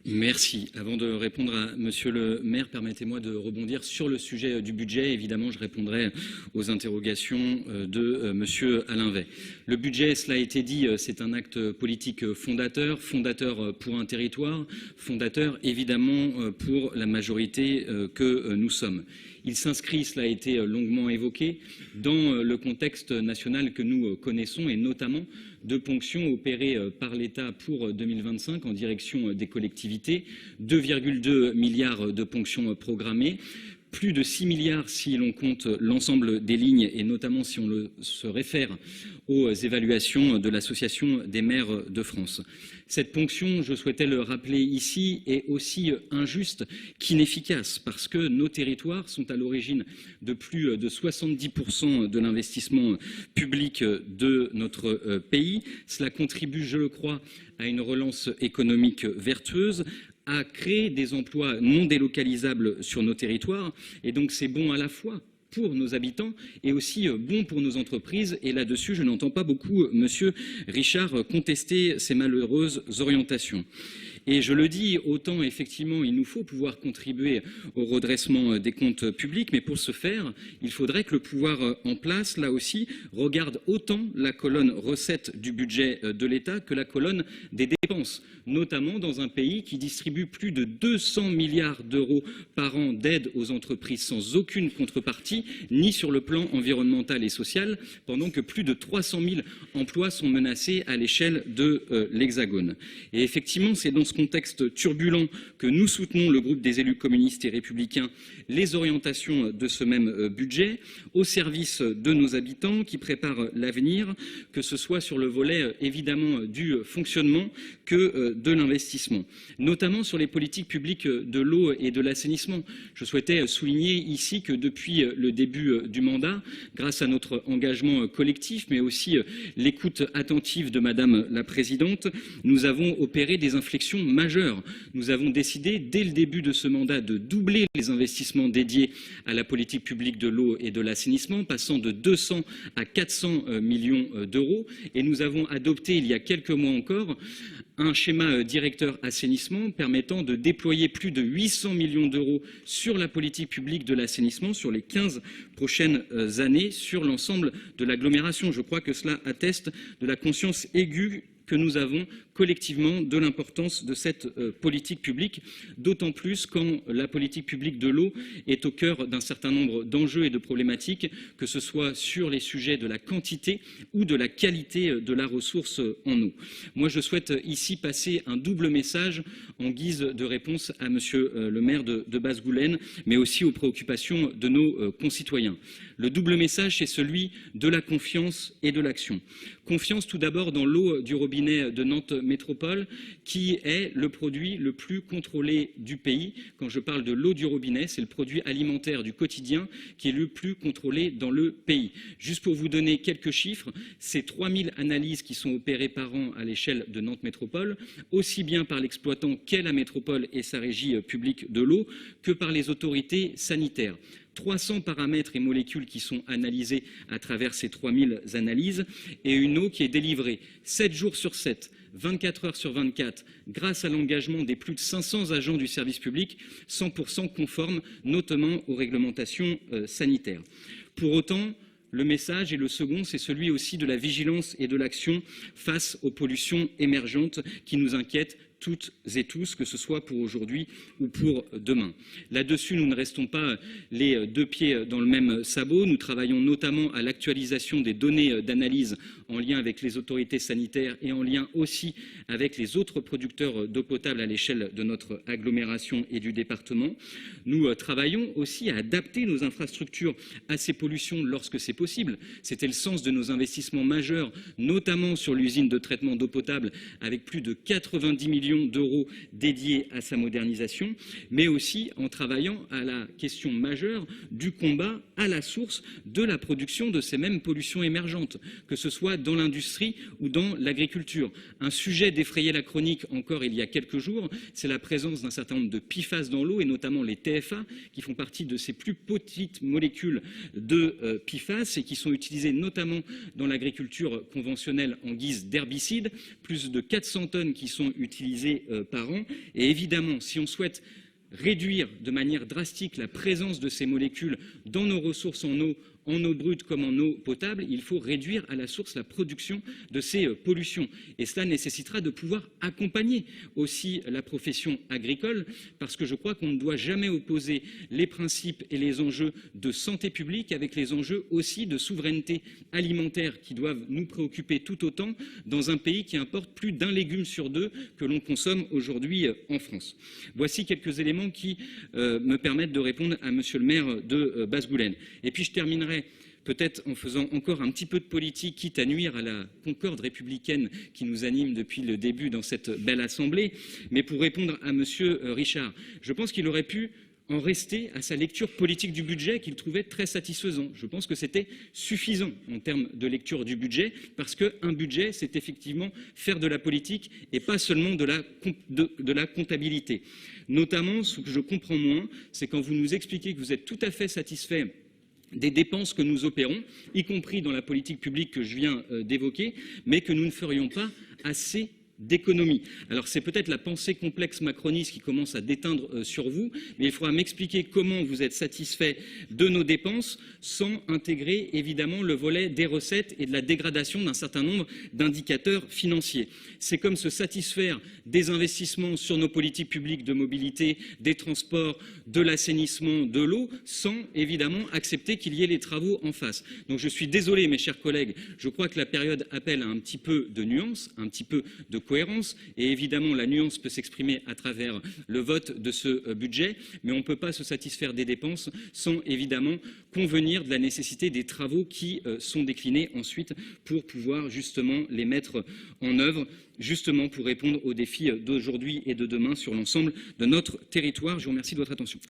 Merci. Avant de répondre à Monsieur le maire, permettez-moi de rebondir sur le sujet du budget. Évidemment, je répondrai aux interrogations de Monsieur Alain Vey. Le budget, cela a été dit, c'est un acte politique fondateur, fondateur pour un territoire, fondateur évidemment pour la majorité que nous sommes. Il s'inscrit, cela a été longuement évoqué, dans le contexte national que nous connaissons et notamment de ponctions opérées par l'État pour 2025 en direction des collectivités, 2,2 milliards de ponctions programmées, plus de 6 milliards si l'on compte l'ensemble des lignes et notamment si on se réfère aux évaluations de l'Association des maires de France. Cette ponction, je souhaitais le rappeler ici, est aussi injuste qu'inefficace parce que nos territoires sont à l'origine de plus de 70% de l'investissement public de notre pays. Cela contribue, je le crois, à une relance économique vertueuse, à créer des emplois non délocalisables sur nos territoires. Et donc c'est bon à la fois pour nos habitants et aussi bon pour nos entreprises. Et là-dessus, je n'entends pas beaucoup Monsieur Richard contester ces malheureuses orientations. Et je le dis, autant effectivement il nous faut pouvoir contribuer au redressement des comptes publics, mais pour ce faire, il faudrait que le pouvoir en place, là aussi, regarde autant la colonne recettes du budget de l'État que la colonne des dépenses, notamment dans un pays qui distribue plus de 200 milliards d'euros par an d'aide aux entreprises sans aucune contrepartie, ni sur le plan environnemental et social, pendant que plus de 300 000 emplois sont menacés à l'échelle de l'Hexagone. Et effectivement, c'est dans ce contexte turbulent que nous soutenons, le groupe des élus communistes et républicains, les orientations de ce même budget au service de nos habitants qui préparent l'avenir, que ce soit sur le volet évidemment du fonctionnement que de l'investissement, notamment sur les politiques publiques de l'eau et de l'assainissement. Je souhaitais souligner ici que depuis le début du mandat, grâce à notre engagement collectif, mais aussi l'écoute attentive de Madame la Présidente, nous avons opéré des inflexions majeures. Nous avons décidé, dès le début de ce mandat, de doubler les investissements dédiés à la politique publique de l'eau et de l'assainissement, passant de 200 à 400 millions d'euros. Et nous avons adopté, il y a quelques mois encore, un schéma directeur assainissement permettant de déployer plus de 800 millions d'euros sur la politique publique de l'assainissement sur les 15 prochaines années sur l'ensemble de l'agglomération. Je crois que cela atteste de la conscience aiguë que nous avons collectivement de l'importance de cette politique publique, d'autant plus quand la politique publique de l'eau est au cœur d'un certain nombre d'enjeux et de problématiques, que ce soit sur les sujets de la quantité ou de la qualité de la ressource en eau. Moi, je souhaite ici passer un double message en guise de réponse à Monsieur le maire de Basse-Goulaine, mais aussi aux préoccupations de nos concitoyens. Le double message, c'est celui de la confiance et de l'action. Confiance tout d'abord dans l'eau du robinet de Nantes Métropole, qui est le produit le plus contrôlé du pays. Quand je parle de l'eau du robinet, c'est le produit alimentaire du quotidien qui est le plus contrôlé dans le pays. Juste pour vous donner quelques chiffres, c'est 3000 analyses qui sont opérées par an à l'échelle de Nantes Métropole, aussi bien par l'exploitant qu'est la métropole et sa régie publique de l'eau, que par les autorités sanitaires. 300 paramètres et molécules qui sont analysés à travers ces 3000 analyses et une eau qui est délivrée 7 jours sur 7, 24 heures sur 24, grâce à l'engagement des plus de 500 agents du service public, 100% conformes notamment aux réglementations sanitaires. Pour autant, le message, et le second, c'est celui aussi de la vigilance et de l'action face aux pollutions émergentes qui nous inquiètent toutes et tous, que ce soit pour aujourd'hui ou pour demain. Là-dessus, nous ne restons pas les deux pieds dans le même sabot. Nous travaillons notamment à l'actualisation des données d'analyse en lien avec les autorités sanitaires et en lien aussi avec les autres producteurs d'eau potable à l'échelle de notre agglomération et du département. Nous travaillons aussi à adapter nos infrastructures à ces pollutions lorsque c'est possible. C'était le sens de nos investissements majeurs, notamment sur l'usine de traitement d'eau potable, avec plus de 90 millions d'euros dédiés à sa modernisation, mais aussi en travaillant à la question majeure du combat à la source de la production de ces mêmes pollutions émergentes, que ce soit dans l'industrie ou dans l'agriculture. Un sujet défrayait la chronique encore il y a quelques jours, c'est la présence d'un certain nombre de PFAS dans l'eau et notamment les TFA qui font partie de ces plus petites molécules de PFAS et qui sont utilisées notamment dans l'agriculture conventionnelle en guise d'herbicide, plus de 400 tonnes qui sont utilisées mobilisés par an. Et évidemment, si on souhaite réduire de manière drastique la présence de ces molécules dans nos ressources en eau brute comme en eau potable, il faut réduire à la source la production de ces pollutions. Et cela nécessitera de pouvoir accompagner aussi la profession agricole, parce que je crois qu'on ne doit jamais opposer les principes et les enjeux de santé publique avec les enjeux aussi de souveraineté alimentaire qui doivent nous préoccuper tout autant dans un pays qui importe plus d'1 légume sur 2 que l'on consomme aujourd'hui en France. Voici quelques éléments qui me permettent de répondre à Monsieur le maire de Basse-Bouleine. Et puis je terminerai peut-être en faisant encore un petit peu de politique, quitte à nuire à la concorde républicaine qui nous anime depuis le début dans cette belle assemblée. Mais pour répondre à Monsieur Richard, je pense qu'il aurait pu en rester à sa lecture politique du budget qu'il trouvait très satisfaisant. Je pense que c'était suffisant en termes de lecture du budget, parce qu'un budget, c'est effectivement faire de la politique et pas seulement de la comptabilité. Notamment, ce que je comprends moins, c'est quand vous nous expliquez que vous êtes tout à fait satisfait des dépenses que nous opérons, y compris dans la politique publique que je viens d'évoquer, mais que nous ne ferions pas assez d'économie. Alors c'est peut-être la pensée complexe macroniste qui commence à déteindre sur vous, mais il faudra m'expliquer comment vous êtes satisfait de nos dépenses sans intégrer évidemment le volet des recettes et de la dégradation d'un certain nombre d'indicateurs financiers. C'est comme se satisfaire des investissements sur nos politiques publiques de mobilité, des transports, de l'assainissement, de l'eau, sans évidemment accepter qu'il y ait les travaux en face. Donc je suis désolé mes chers collègues, je crois que la période appelle à un petit peu de nuance, un petit peu de cohérence, et évidemment la nuance peut s'exprimer à travers le vote de ce budget, mais on ne peut pas se satisfaire des dépenses sans évidemment convenir de la nécessité des travaux qui sont déclinés ensuite pour pouvoir justement les mettre en œuvre, justement pour répondre aux défis d'aujourd'hui et de demain sur l'ensemble de notre territoire. Je vous remercie de votre attention.